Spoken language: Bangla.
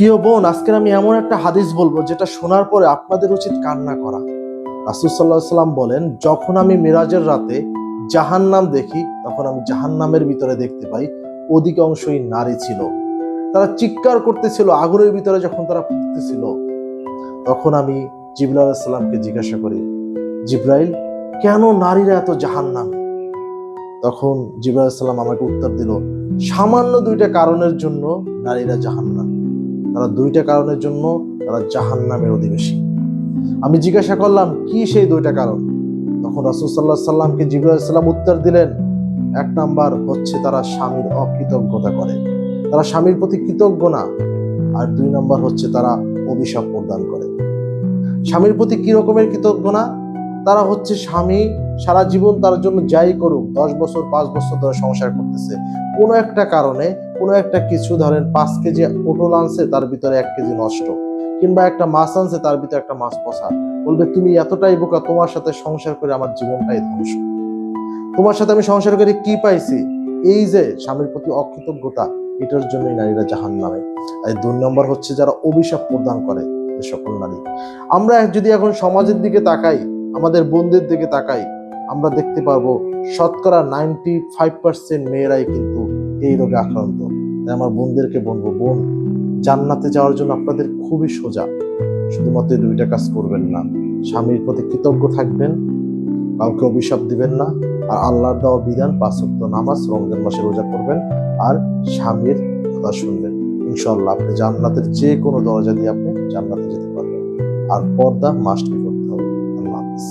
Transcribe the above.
প্রিয় বোন, আজকের আমি এমন একটা হাদিস বলবো যেটা শোনার পরে আপনাদের উচিত কান্না করা। রাসূল সাল্লাল্লাহু আলাইহি সাল্লাম বলেন, যখন আমি মিরাজের রাতে জাহান্নাম দেখি, তখন আমি জাহান্নামের ভিতরে দেখতে পাই অধিকাংশই নারী ছিল। তারা চিৎকার করতেছিল আগুনের ভিতরে। যখন তারা পড়তেছিল, তখন আমি জিবরাইল আলাইহিস সালামকে জিজ্ঞাসা করি, জিবরাইল, কেন নারীরা এত জাহান্নামে? তখন জিবরাইল আলাইহিস সালাম আমাকে উত্তর দিল, সামান্য দুইটা কারণের জন্য নারীরা জাহান্নামে। তারা দুইটা কারণের জন্য তারা জাহান্নামের অধিবাসী। আমি জিজ্ঞাসা করলাম, কি সেই দুইটা কারণ? তখন রাসূল সাল্লাল্লাহু আলাইহি সাল্লামকে জিবরাইল আলাইহিস সালাম উত্তর দিলেন, এক নাম্বার হচ্ছে তারা স্বামীর অকৃতজ্ঞতা করে, তারা স্বামীর প্রতি কৃতজ্ঞ না। আর দুই নাম্বার হচ্ছে তারা অভিশাপ প্রদান করে। স্বামীর প্রতি কি রকমের কৃতজ্ঞ না? তারা হচ্ছে স্বামী সারা জীবন তার জন্য যাই করুক, 10 বছর 5 বছর ধরে সংসার করতেছে, কোনো একটা কারণে কোনো একটা কিছু, ধরেন 5 কেজি পটল আনছে, তার ভিতরে 1 কেজি নষ্ট, কিংবা একটা মাছ আনছে, তার ভিতরে একটা মাছ পচা, বলবে তুমি এতটাই বোকা, তোমার সাথে সংসার করে আমার জীবনটাই ধ্বংস। তোমার সাথে আমি সংসার করে কি পাইছি? এই যে স্বামীর প্রতি অকৃতজ্ঞতা, এটার জন্যই নারীরা জাহান্নামে। আর 2 নম্বর হচ্ছে যারা অভিশাপ প্রদান করে, যে সকল নারী। আমরা যদি এখন সমাজের দিকে তাকাই, আমাদের বোনদের দিকে তাকাই, আমরা দেখতে পারবো শতকরা 95% মেয়েরাই কিন্তু এই রোগে আক্রান্ত। তাই আমার বোনদেরকে বলবো, বোন, জান্নাতে যাওয়ার জন্য আপনাদের খুবই সোজা। শুধুমাত্র এই দুইটা কাজ করবেন না, স্বামীর প্রতি কৃতজ্ঞ থাকবেন, কাউকে অভিশাপ দিবেন না, আর আল্লাহর দেওয়া বিধান 5 ওয়াক্ত নামাজ রমজান মাসে রোজা করবেন, আর স্বামীর কথা শুনবেন। ইনশাআল্লাহ আপনি জান্নাতের যে কোনো দরজা দিয়ে আপনি জান্নাতে যেতে পারবেন। আর পর্দা মাস্ট করতে হবে। আল্লাহ হাফেজ।